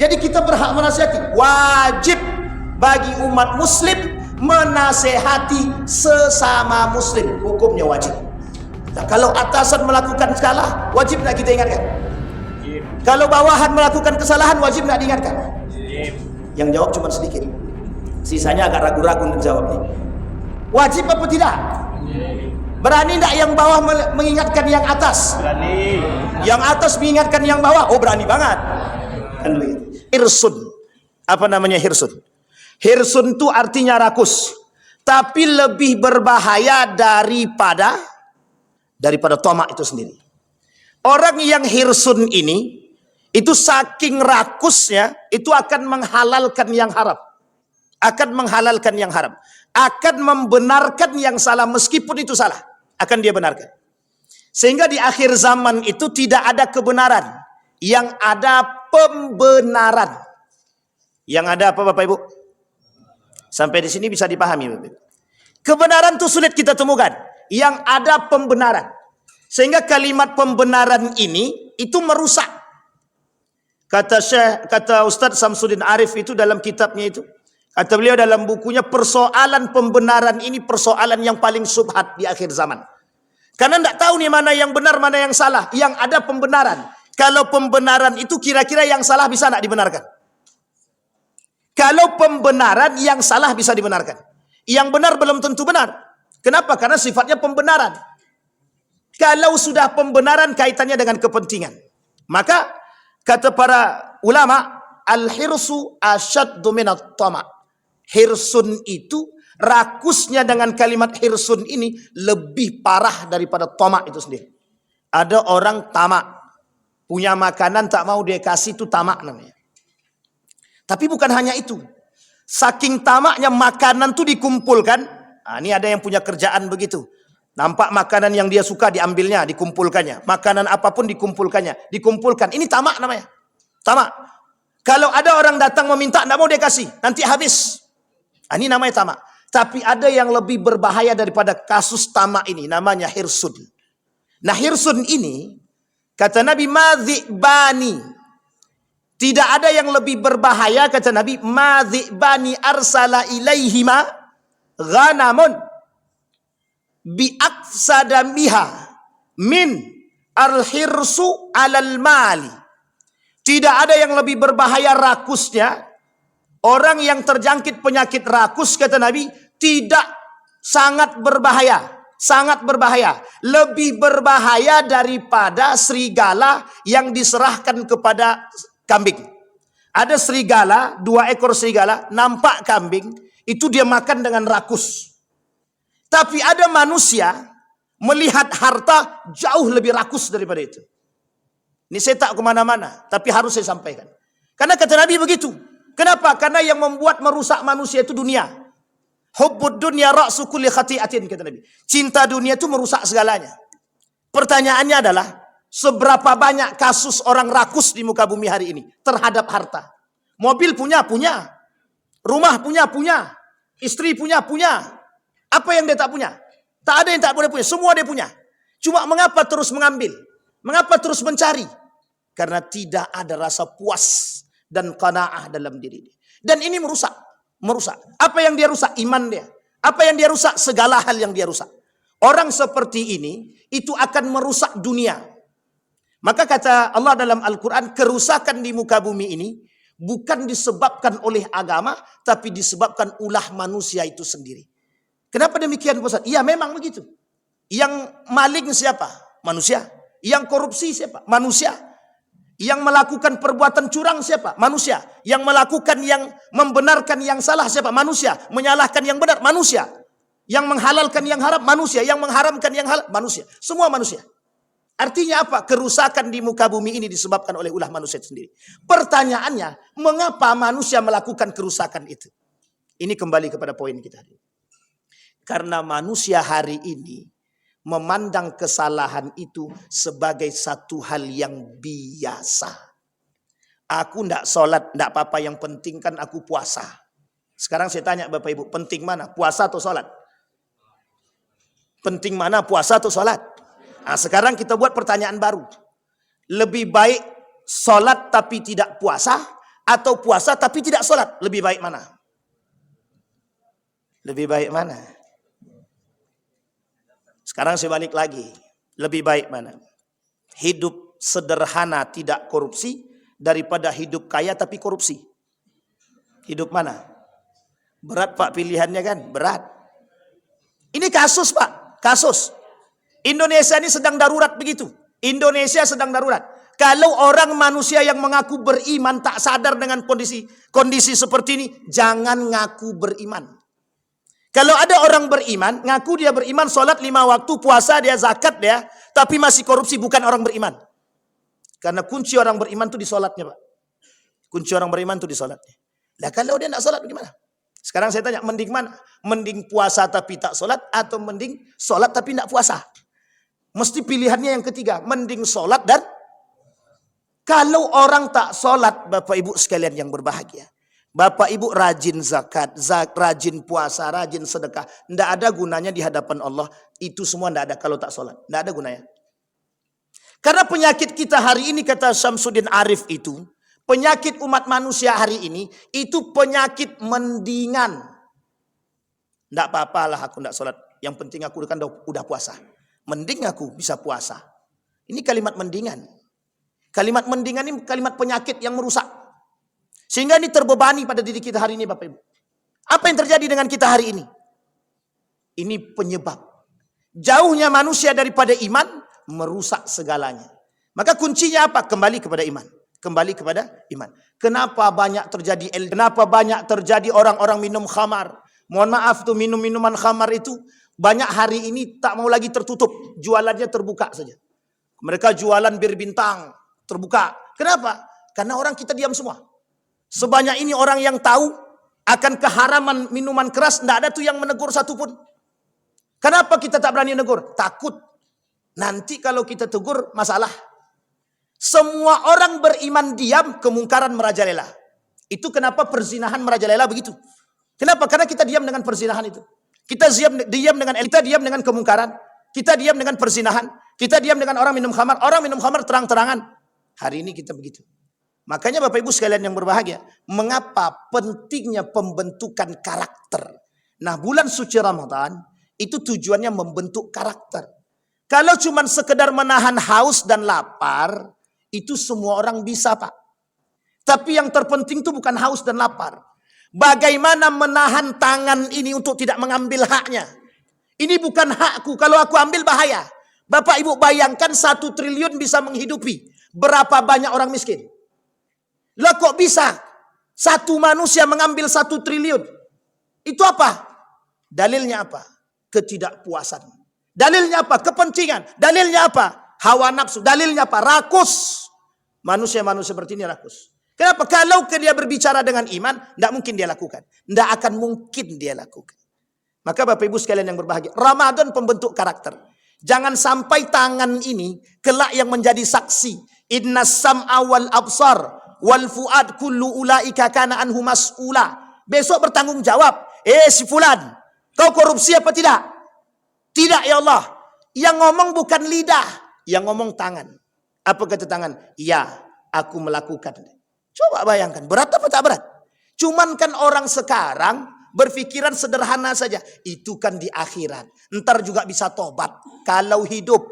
Jadi kita berhak menasihati. Wajib bagi umat muslim menasehati sesama muslim. Hukumnya wajib. Nah, kalau atasan melakukan salah, wajib nak kita ingatkan? Kalau bawahan melakukan kesalahan, wajib nak diingatkan? Yang jawab cuma sedikit. Sisanya agak ragu-ragu untuk jawab nih. Wajib apa tidak? Berani tak yang bawah mengingatkan yang atas? Berani. Yang atas mengingatkan yang bawah? Oh, berani banget. Kan begitu. Hirsun. Apa namanya hirsun? Hirsun itu artinya rakus. Tapi lebih berbahaya daripada tomak itu sendiri. Orang yang hirsun ini, itu saking rakusnya, itu akan menghalalkan yang haram. Akan menghalalkan yang haram. Akan membenarkan yang salah meskipun itu salah. Akan dia benarkan. Sehingga di akhir zaman itu tidak ada kebenaran. Yang ada pembenaran. Yang ada apa Bapak Ibu? Sampai di sini bisa dipahami Bapak Ibu. Kebenaran itu sulit kita temukan. Yang ada pembenaran. Sehingga kalimat pembenaran ini itu merusak. Kata Ustadz Samsudin Arif itu dalam kitabnya itu. Kata beliau dalam bukunya, persoalan pembenaran ini persoalan yang paling subhat di akhir zaman. Karena tidak tahu nih mana yang benar, mana yang salah. Yang ada pembenaran. Kalau pembenaran itu kira-kira yang salah bisa tidak dibenarkan? Kalau pembenaran yang salah bisa dibenarkan. Yang benar belum tentu benar. Kenapa? Karena sifatnya pembenaran. Kalau sudah pembenaran kaitannya dengan kepentingan. Maka kata para ulama, al-hirsu asyaddu minat tama'. Hirsun itu, rakusnya dengan kalimat hirsun ini lebih parah daripada tamak itu sendiri. Ada orang tamak, punya makanan tak mau dia kasih, itu tamak namanya. Tapi bukan hanya itu. Saking tamaknya makanan itu dikumpulkan. Nah, ini ada yang punya kerjaan begitu. Nampak makanan yang dia suka diambilnya, dikumpulkannya. Makanan apapun dikumpulkan. Ini tamak namanya. Tamak. Kalau ada orang datang meminta, tidak mau dia kasih, nanti habis. Ini namanya tamak. Tapi ada yang lebih berbahaya daripada kasus tamak ini, namanya hirsun. Nah, hirsun ini, kata Nabi, madhi'bani. Tidak ada yang lebih berbahaya, kata Nabi, madhi'bani arsala ilaihima ghanamun bi'aqsadamiha min al-hirsu alal mali. Tidak ada yang lebih berbahaya rakusnya. Orang yang terjangkit penyakit rakus, kata Nabi, tidak, sangat berbahaya. Sangat berbahaya. Lebih berbahaya daripada serigala yang diserahkan kepada kambing. Ada serigala, 2 ekor serigala, nampak kambing, itu dia makan dengan rakus. Tapi ada manusia melihat harta jauh lebih rakus daripada itu. Ini saya tak kemana-mana, tapi harus saya sampaikan. Karena kata Nabi begitu. Kenapa? Karena yang membuat merusak manusia itu dunia. Hubbud dunya ra'su kulli khati'atin, kata Nabi. Cinta dunia itu merusak segalanya. Pertanyaannya adalah, seberapa banyak kasus orang rakus di muka bumi hari ini terhadap harta? Mobil punya. Rumah punya. Istri punya. Apa yang dia tak punya? Tak ada yang tak boleh punya. Semua dia punya. Cuma mengapa terus mengambil? Mengapa terus mencari? Karena tidak ada rasa puas dan qanaah dalam diri dia. Dan ini merusak. Apa yang dia rusak? Iman dia. Apa yang dia rusak? Segala hal yang dia rusak. Orang seperti ini, itu akan merusak dunia. Maka kata Allah dalam Al-Quran, kerusakan di muka bumi ini, bukan disebabkan oleh agama, tapi disebabkan ulah manusia itu sendiri. Kenapa demikian Ustaz? Iya memang begitu. Yang maling siapa? Manusia. Yang korupsi siapa? Manusia. Yang melakukan perbuatan curang siapa? Manusia. Yang melakukan yang membenarkan yang salah siapa? Manusia. Menyalahkan yang benar? Manusia. Yang menghalalkan yang haram? Manusia. Yang mengharamkan yang halal? Manusia. Semua manusia. Artinya apa? Kerusakan di muka bumi ini disebabkan oleh ulah manusia sendiri. Pertanyaannya, mengapa manusia melakukan kerusakan itu? Ini kembali kepada poin kita. Karena manusia hari ini memandang kesalahan itu sebagai satu hal yang biasa. Aku tidak sholat, tidak apa-apa, yang penting kan aku puasa. Sekarang saya tanya Bapak Ibu, penting mana? Puasa atau sholat? Penting mana? Puasa atau sholat? Nah, sekarang kita buat pertanyaan baru. Lebih baik sholat tapi tidak puasa, atau puasa tapi tidak sholat? Lebih baik mana? Lebih baik mana? Sekarang saya balik lagi. Lebih baik mana? Hidup sederhana tidak korupsi daripada hidup kaya tapi korupsi. Hidup mana? Berat Pak pilihannya kan? Berat. Ini kasus Pak. Kasus. Indonesia ini sedang darurat begitu. Indonesia sedang darurat. Kalau orang manusia yang mengaku beriman tak sadar dengan kondisi seperti ini, jangan ngaku beriman. Kalau ada orang beriman, ngaku dia beriman, sholat 5 waktu, puasa dia, zakat dia, tapi masih korupsi, bukan orang beriman. Karena kunci orang beriman itu di sholatnya Pak. Kunci orang beriman itu di sholatnya. Nah kalau dia tidak sholat bagaimana? Sekarang saya tanya, mending mana? Mending puasa tapi tak sholat, atau mending sholat tapi tidak puasa? Mesti pilihannya yang ketiga, mending sholat dan kalau orang tak sholat, Bapak Ibu sekalian yang berbahagia. Bapak Ibu rajin zakat, rajin puasa, rajin sedekah. Tidak ada gunanya di hadapan Allah. Itu semua tidak ada kalau tak sholat. Tidak ada gunanya. Karena penyakit kita hari ini, kata Syamsuddin Arif itu, penyakit umat manusia hari ini, itu penyakit mendingan. Tidak apa-apalah aku tidak sholat. Yang penting aku kan udah puasa. Mending aku bisa puasa. Ini kalimat mendingan. Kalimat mendingan ini kalimat penyakit yang merusak. Sehingga ini terbebani pada diri kita hari ini Bapak Ibu. Apa yang terjadi dengan kita hari ini? Ini penyebab. Jauhnya manusia daripada iman merusak segalanya. Maka kuncinya apa? Kembali kepada iman. Kembali kepada iman. Kenapa banyak terjadi orang-orang minum khamar? Mohon maaf tuh minum-minuman khamar itu banyak hari ini tak mau lagi tertutup. Jualannya terbuka saja. Mereka jualan bir bintang terbuka. Kenapa? Karena orang kita diam semua. Sebanyak ini orang yang tahu akan keharaman minuman keras, tidak ada tuh yang menegur satupun. Kenapa kita tak berani menegur? Takut. Nanti kalau kita tegur masalah. Semua orang beriman diam, kemungkaran merajalela. Itu kenapa perzinahan merajalela begitu. Kenapa? Karena kita diam dengan perzinahan itu. Kita diam dengan kemungkaran. Kita diam dengan perzinahan. Kita diam dengan orang minum khamar. Orang minum khamar terang-terangan. Hari ini kita begitu. Makanya Bapak Ibu sekalian yang berbahagia, mengapa pentingnya pembentukan karakter? Nah, bulan suci Ramadan itu tujuannya membentuk karakter. Kalau cuma sekedar menahan haus dan lapar, itu semua orang bisa Pak. Tapi yang terpenting itu bukan haus dan lapar. Bagaimana menahan tangan ini untuk tidak mengambil haknya? Ini bukan hakku, kalau aku ambil bahaya. Bapak Ibu bayangkan 1 triliun bisa menghidupi berapa banyak orang miskin? Lah kok bisa satu manusia mengambil 1 triliun? Itu apa? Dalilnya apa? Ketidakpuasan. Dalilnya apa? Kepentingan. Dalilnya apa? Hawa nafsu. Dalilnya apa? Rakus. Manusia-manusia seperti ini rakus. Kenapa? Kalau dia berbicara dengan iman, tidak mungkin dia lakukan. Tidak akan mungkin dia lakukan. Maka Bapak Ibu sekalian yang berbahagia, Ramadan pembentuk karakter. Jangan sampai tangan ini kelak yang menjadi saksi. Innas sam'a wal absar wal fuad kullu ulaika kana anhu mas'ula. Besok bertanggung jawab. Si fulan, kau korupsi apa tidak? Tidak ya Allah. Yang ngomong bukan lidah, yang ngomong tangan. Apa kata tangan? Iya, aku melakukan. Coba bayangkan, berat apa tak berat? Cuman kan orang sekarang berpikiran sederhana saja. Itu kan di akhirat. Ntar juga bisa tobat. Kalau hidup.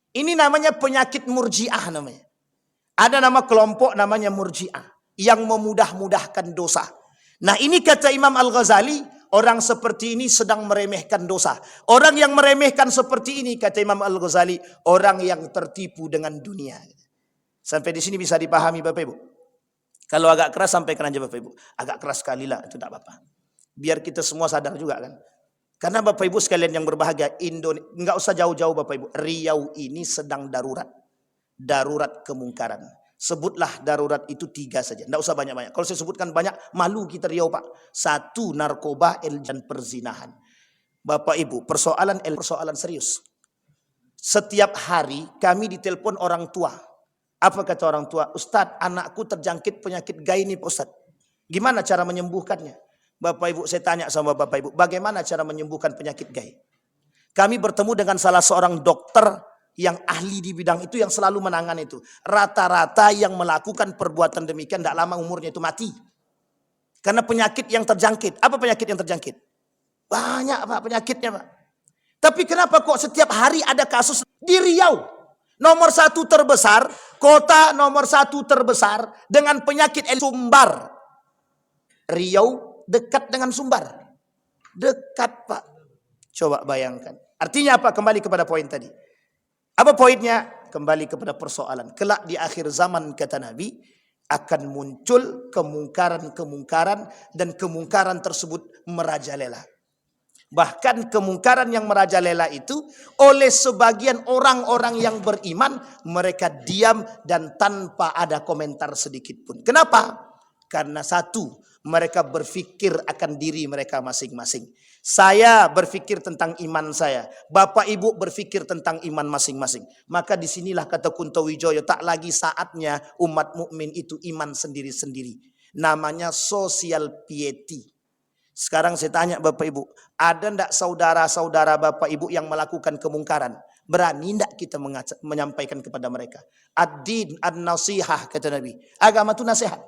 Ini namanya penyakit murjiah namanya. Ada nama kelompok namanya murjiah. Yang memudah-mudahkan dosa. Nah ini kata Imam Al-Ghazali. Orang seperti ini sedang meremehkan dosa. Orang yang meremehkan seperti ini kata Imam Al-Ghazali. Orang yang tertipu dengan dunia. Sampai di sini bisa dipahami Bapak Ibu. Kalau agak keras sampaikan aja Bapak Ibu. Agak keras sekali lah, itu tidak apa-apa. Biar kita semua sadar juga kan. Karena Bapak Ibu sekalian yang berbahagia, nggak usah jauh-jauh Bapak Ibu. Riau ini sedang darurat. Darurat kemungkaran. Sebutlah darurat itu 3 saja. Nggak usah banyak-banyak. Kalau saya sebutkan banyak, malu kita Riau Pak. 1, narkoba, dan perzinahan. Bapak Ibu, persoalan serius. Setiap hari kami ditelepon orang tua. Apa kata orang tua? Ustadz, anakku terjangkit penyakit gay nih Pak Ustadz. Gimana cara menyembuhkannya? Bapak Ibu, saya tanya sama Bapak Ibu, bagaimana cara menyembuhkan penyakit gay? Kami bertemu dengan salah seorang dokter yang ahli di bidang itu yang selalu menangani itu. Rata-rata yang melakukan perbuatan demikian tidak lama umurnya itu mati. Karena penyakit yang terjangkit. Apa penyakit yang terjangkit? Banyak Pak penyakitnya Pak. Tapi kenapa kok setiap hari ada kasus di Riau? Nomor 1 terbesar, kota nomor 1 terbesar dengan penyakit Sumbar. Riau dekat dengan Sumbar. Dekat Pak. Coba bayangkan. Artinya apa? Kembali kepada poin tadi. Apa poinnya? Kembali kepada persoalan. Kelak di akhir zaman kata Nabi akan muncul kemungkaran-kemungkaran dan kemungkaran tersebut merajalela. Bahkan kemungkaran yang merajalela itu oleh sebagian orang-orang yang beriman mereka diam dan tanpa ada komentar sedikit pun. Kenapa? Karena satu, mereka berpikir akan diri mereka masing-masing. Saya berpikir tentang iman saya. Bapak ibu berpikir tentang iman masing-masing. Maka disinilah kata Kunto Wijoyo, tak lagi saatnya umat mukmin itu iman sendiri-sendiri. Namanya social piety. Sekarang saya tanya Bapak Ibu, ada ndak saudara-saudara Bapak Ibu yang melakukan kemungkaran? Berani ndak kita menyampaikan kepada mereka? Ad-din an-nasihah kata Nabi. Agama itu nasihat.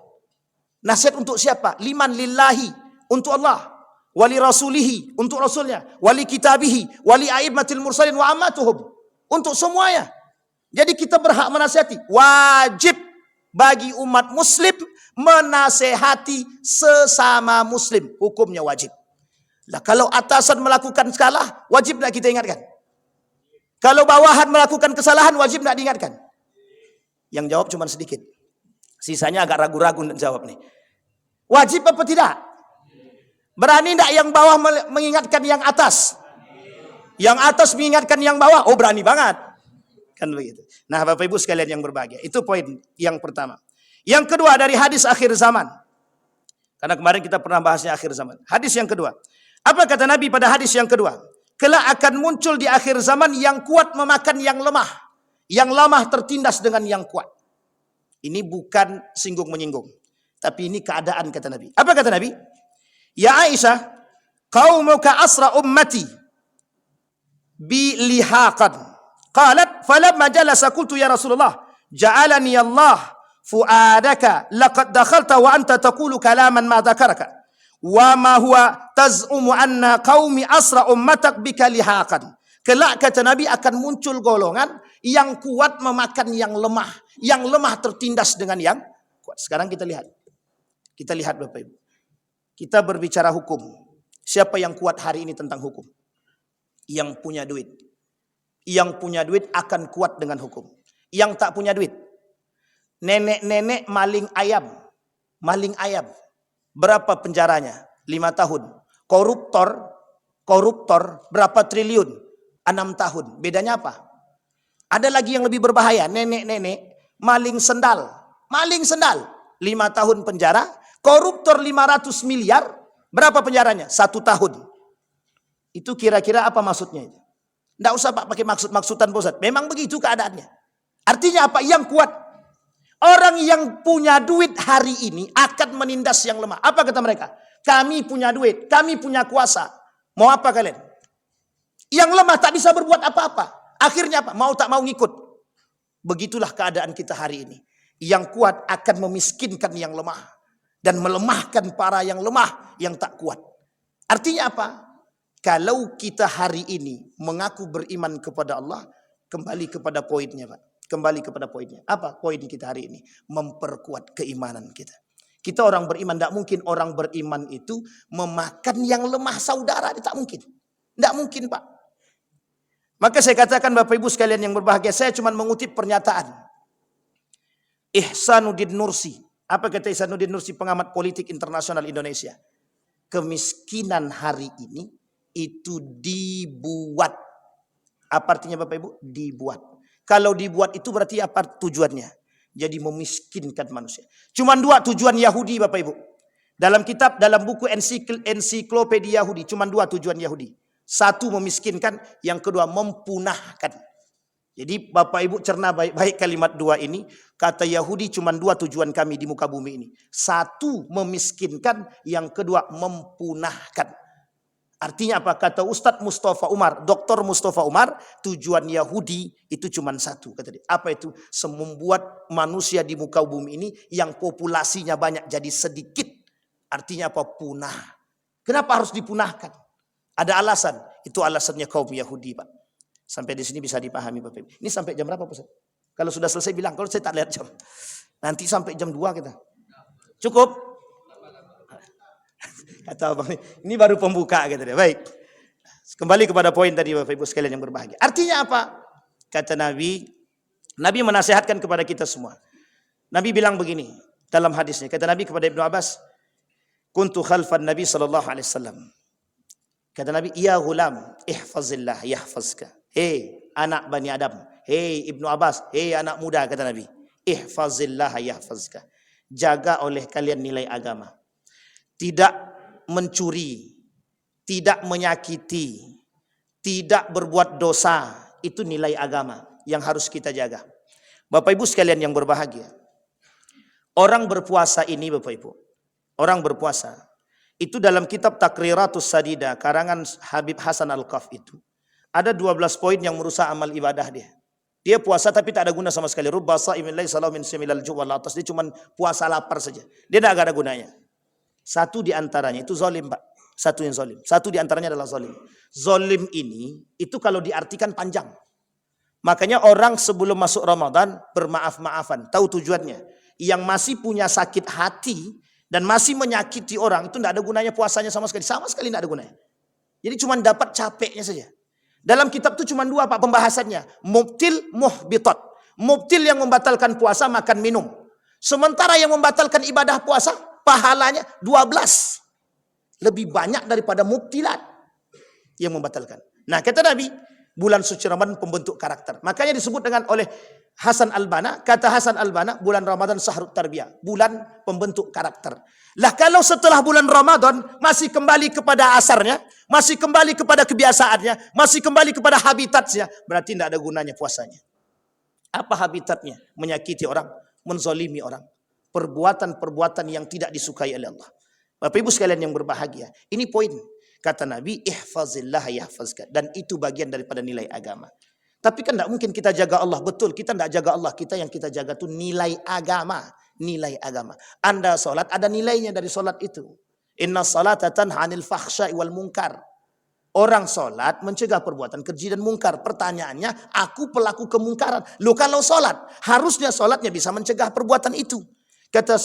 Nasihat untuk siapa? Liman lillahi, untuk Allah. Wali rasulihi, untuk rasulnya. Wali kitabihi, wali a'immatil mursalin wa ammatuhum. Untuk semuanya. Jadi kita berhak menasihati. Wajib bagi umat muslim menasehati sesama muslim. Hukumnya wajib. Lah kalau atasan melakukan salah, wajib nak kita ingatkan? Kalau bawahan melakukan kesalahan, wajib nak diingatkan? Yang jawab cuma sedikit. Sisanya agak ragu-ragu untuk jawab nih. Wajib apa tidak? Berani tidak yang bawah mengingatkan yang atas? Yang atas mengingatkan yang bawah? Oh berani banget. Kan begitu. Nah Bapak Ibu sekalian yang berbahagia. Itu poin yang pertama. Yang kedua dari hadis akhir zaman. Karena kemarin kita pernah bahasnya akhir zaman. Hadis yang kedua. Apa kata Nabi pada hadis yang kedua? Kelak akan muncul di akhir zaman yang kuat memakan yang lemah. Yang lemah tertindas dengan yang kuat. Ini bukan singgung menyinggung. Tapi ini keadaan kata Nabi. Apa kata Nabi? Ya Aisyah, qaumuka asra ummati bi lihaqan. Qalat falamma jalasa qultu ya Rasulullah, ja'alani Allah fuadaka laqad dakhalta wa anta taqulu kalaman ma dzakaraka. Wa ma huwa taz'umu anna qaumi asra ummatak bika lihaqan. Kelak kata Nabi akan muncul golongan yang kuat memakan yang lemah tertindas dengan yang kuat. Sekarang kita lihat. Kita lihat Bapak Ibu. Kita berbicara hukum. Siapa yang kuat hari ini tentang hukum? Yang punya duit. Yang punya duit akan kuat dengan hukum. Yang tak punya duit. Nenek-nenek maling ayam. Maling ayam. Berapa penjaranya? 5 tahun. Koruptor berapa triliun? 6 tahun. Bedanya apa? Ada lagi yang lebih berbahaya. Nenek-nenek maling sendal. Maling sendal. 5 tahun penjara. Koruptor 500 miliar. Berapa penjaranya? 1 tahun. Itu kira-kira apa maksudnya? Tidak usah Pak pakai maksud-maksudan Ustaz. Memang begitu keadaannya. Artinya apa? Yang kuat. Orang yang punya duit hari ini akan menindas yang lemah. Apa kata mereka? Kami punya duit. Kami punya kuasa. Mau apa kalian? Yang lemah tak bisa berbuat apa-apa. Akhirnya apa? Mau tak mau ngikut. Begitulah keadaan kita hari ini. Yang kuat akan memiskinkan yang lemah. Dan melemahkan para yang lemah, yang tak kuat. Artinya apa? Kalau kita hari ini mengaku beriman kepada Allah, kembali kepada poinnya Pak. Kembali kepada poinnya. Apa poin kita hari ini? Memperkuat keimanan kita. Kita orang beriman, tidak mungkin orang beriman itu memakan yang lemah saudara. Tak mungkin. Tidak mungkin Pak. Maka saya katakan Bapak Ibu sekalian yang berbahagia, saya cuma mengutip pernyataan Ihsanuddin Nursi. Apa kata Ihsanuddin Nursi, pengamat politik internasional Indonesia? Kemiskinan hari ini itu dibuat. Apa artinya Bapak Ibu? Dibuat. Kalau dibuat itu berarti apa tujuannya? Jadi memiskinkan manusia. Cuma 2 tujuan Yahudi Bapak Ibu. Dalam buku ensiklopedia Yahudi, cuma 2 tujuan Yahudi. 1 memiskinkan, yang kedua mempunahkan. Jadi Bapak Ibu cerna baik-baik kalimat 2 ini. Kata Yahudi cuma 2 tujuan kami di muka bumi ini. 1 memiskinkan, yang kedua mempunahkan. Artinya apa? Kata Ustadz Mustafa Umar, Dr. Mustafa Umar, tujuan Yahudi itu cuma satu. Kata dia. Apa itu? Membuat manusia di muka bumi ini yang populasinya banyak jadi sedikit. Artinya apa? Punah. Kenapa harus dipunahkan? Ada alasan. Itu alasannya kaum Yahudi, Pak. Sampai di sini bisa dipahami, Bapak Ibu. Ini sampai jam berapa, Pak? Kalau sudah selesai bilang, kalau saya tak lihat jam. Nanti sampai jam 2 kita. Cukup? Kata abang ini baru pembuka gitu deh. Baik. Kembali kepada poin tadi Bapak Ibu sekalian yang berbahagia. Artinya apa? Kata Nabi menasihatkan kepada kita semua. Nabi bilang begini dalam hadisnya. Kata Nabi kepada Ibnu Abbas, "Kuntu khalfan Nabi sallallahu alaihi wasallam." Kata Nabi, "Ya ghulam, ihfazillah yahfazka." Hei anak Bani Adam, hei Ibnu Abbas, hei anak muda kata Nabi, "Ihfazillah yahfazka." Jaga oleh kalian nilai agama. Tidak mencuri, tidak menyakiti, tidak berbuat dosa, itu nilai agama yang harus kita jaga. Bapak Ibu sekalian yang berbahagia, orang berpuasa ini Bapak Ibu, orang berpuasa itu dalam kitab Takriratus Sadida karangan Habib Hasan Al-Qaf itu ada 12 poin yang merusak amal ibadah dia. Dia puasa tapi tak ada guna sama sekali. Rubba sha'imin laisa lahu min siyamil ju' wal atas. Dia cuma puasa lapar saja. Dia tak ada gunanya. Satu di antaranya itu zalim, Pak. Satu yang zalim. Satu di antaranya adalah zalim. Zalim ini itu kalau diartikan panjang. Makanya orang sebelum masuk Ramadan bermaaf-maafan. Tahu tujuannya. Yang masih punya sakit hati dan masih menyakiti orang itu tidak ada gunanya puasanya sama sekali. Sama sekali tidak ada gunanya. Jadi cuma dapat capeknya saja. Dalam kitab itu cuma 2 Pak pembahasannya. Mubtil, muhbitat. Mubtil yang membatalkan puasa makan minum. Sementara yang membatalkan ibadah puasa pahalanya 12. Lebih banyak daripada mubtilat yang membatalkan. Nah kata Nabi, bulan suci Ramadan pembentuk karakter. Makanya disebut dengan oleh Hasan Al-Banna, kata Hasan Al-Banna, bulan Ramadan sahrut tarbiyah, bulan pembentuk karakter. Lah kalau setelah bulan Ramadan masih kembali kepada asarnya, masih kembali kepada kebiasaannya, masih kembali kepada habitatnya, berarti tidak ada gunanya puasanya. Apa habitatnya? Menyakiti orang, menzalimi orang. Perbuatan-perbuatan yang tidak disukai oleh Allah. Bapak Ibu sekalian yang berbahagia, ini poin. Kata Nabi, ihfazillah yahfazka. Dan itu bagian daripada nilai agama. Tapi kan tidak mungkin kita jaga Allah. Betul, kita tidak jaga Allah. Kita yang kita jaga itu nilai agama. Nilai agama. Anda sholat, ada nilainya dari sholat itu. Inna salata tanha 'anil fahsya'i wal munkar. Orang sholat mencegah perbuatan keji dan mungkar. Pertanyaannya, aku pelaku kemungkaran. Loh kalau sholat, harusnya sholatnya bisa mencegah perbuatan itu. Kata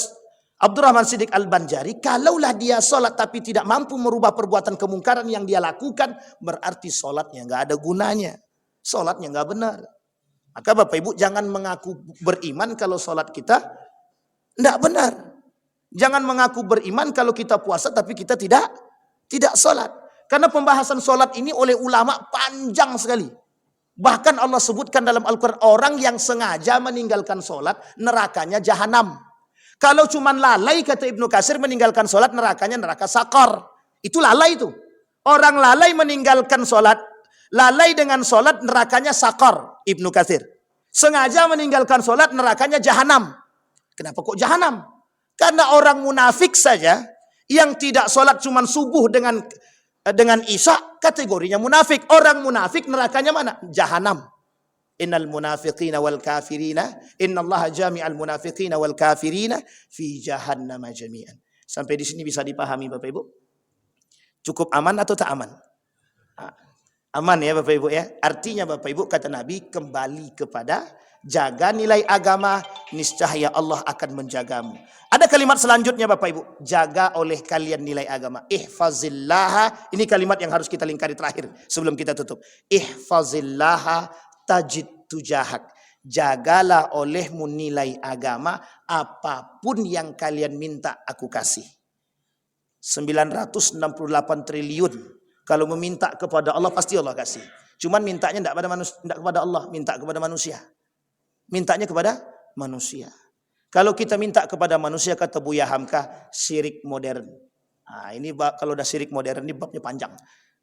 Abdurrahman Siddiq Al-Banjari, kalaulah dia sholat tapi tidak mampu merubah perbuatan kemungkaran yang dia lakukan, berarti sholatnya nggak ada gunanya. Sholatnya nggak benar. Maka Bapak Ibu jangan mengaku beriman kalau sholat kita nggak benar. Jangan mengaku beriman kalau kita puasa tapi kita tidak sholat. Karena pembahasan sholat ini oleh ulama panjang sekali. Bahkan Allah sebutkan dalam Al-Quran, orang yang sengaja meninggalkan sholat, nerakanya jahanam. Kalau cuma lalai, kata Ibnu Katsir, meninggalkan sholat, nerakanya neraka sakor. Itu lalai itu. Orang lalai meninggalkan sholat, lalai dengan sholat, nerakanya sakor. Ibnu Katsir. Sengaja meninggalkan sholat, nerakanya jahanam. Kenapa kok jahanam? Karena orang munafik saja, yang tidak sholat cuma subuh dengan isya, kategorinya munafik. Orang munafik nerakanya mana? Jahanam. Innal munafiqina wal kafirina innallaha jami'al munafiqina wal kafirina fi jahannam jami'an. Sampai di sini bisa dipahami Bapak Ibu? Cukup aman atau tak aman? Aman ya Bapak Ibu ya. Artinya Bapak Ibu kata Nabi, kembali kepada jaga nilai agama, niscaya Allah akan menjagamu. Ada kalimat selanjutnya Bapak Ibu, jaga oleh kalian nilai agama. Ihfazillaha, ini kalimat yang harus kita lingkari terakhir sebelum kita tutup. Ihfazillaha tajid tujahak. Jagalah olehmu nilai agama, apapun yang kalian minta aku kasih. 968 triliun. Kalau meminta kepada Allah pasti Allah kasih. Cuman mintanya tidak kepada Allah, minta kepada manusia. Mintanya kepada manusia. Kalau kita minta kepada manusia, kata Buya Hamka, syirik modern. Nah, ini kalau udah syirik modern ini babnya panjang.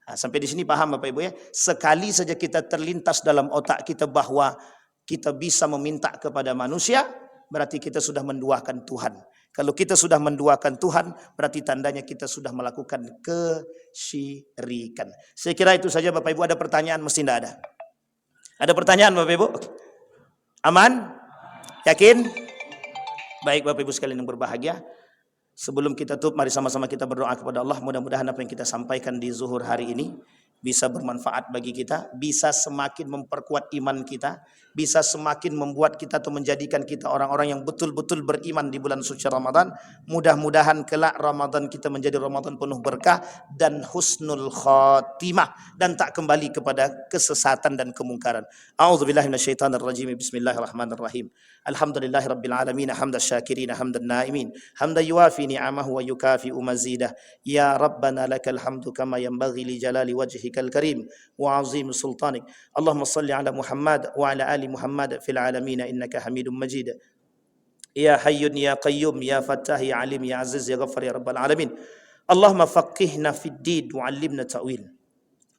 Nah, sampai di sini paham Bapak Ibu ya. Sekali saja kita terlintas dalam otak kita bahwa kita bisa meminta kepada manusia, berarti kita sudah menduakan Tuhan. Kalau kita sudah menduakan Tuhan, berarti tandanya kita sudah melakukan kesyirikan. Saya kira itu saja Bapak Ibu. Ada pertanyaan? Mesti tidak ada. Ada pertanyaan Bapak Ibu? Aman? Yakin? Baik Bapak Ibu sekalian yang berbahagia. Sebelum kita tutup, mari sama-sama kita berdoa kepada Allah. Mudah-mudahan apa yang kita sampaikan di zuhur hari ini bisa bermanfaat bagi kita, bisa semakin memperkuat iman kita, bisa semakin membuat kita atau menjadikan kita orang-orang yang betul-betul beriman di bulan suci Ramadan. Mudah-mudahan kelak Ramadan kita menjadi Ramadan penuh berkah dan husnul khatimah, dan tak kembali kepada kesesatan dan kemungkaran. A'udzubillahi minasyaitonirrajim. Bismillahirrahmanirrahim. Alhamdulillahirabbil alamin, hamdan syakirin, hamdan naimin, hamdan yuwafi ni'amahu wa yukafi'u mazidah. Ya Rabbana lakal hamdu kama yanbaghi li jalali wajhikal karim wa azim sultanik. Allahumma salli ala Muhammad wa ala ali Muhammad fil alamin innaka Hamidum Majid. Ya Hayyun ya Qayyum ya Fattah ya Alim ya Aziz ya Ghaffar ya Rabbal alamin. Allahumma faqihna fid din wa 'allimna ta'wil.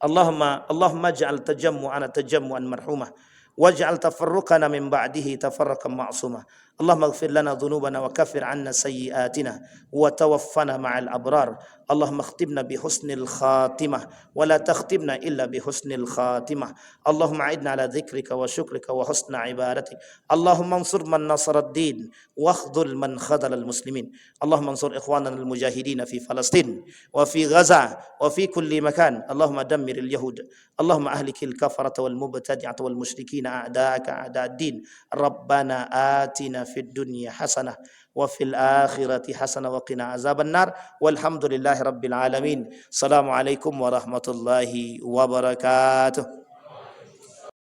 Allahumma ij'al tajammu'ana tajammu'an marhumah waj'al tafarruqana min ba'dihi tafarruqan ma'sumah. Allahumma ighfir lana dhunubana wa kaffir 'anna sayyi'atina wa tawaffana ma'al abrar. Allahumma ikhtibna bi husnil khatimah wa la takhtibna illa bi husnil khatimah. Allahumma a'idna ala dhikrika wa syukrika wa husna ibadatik. Allahumma ansur man nasara ad-din wa akhdhul man khadhala al-muslimin. Allahumma ansur ikhwanana al-mujahidin fi Palestin wa fi Gaza wa fi kulli makan. Allahumma dammir al-yahud. Allahumma ahlikil kafarata wal mubtadi'ata wal musyrikin a'da'aka a'da' ad-din. Rabbana atina fid dunya hasanah wa fil akhirati hasanah wa qina azaban nar. Walhamdulillahi rabbil alamin. Assalamualaikum warahmatullahi wabarakatuh.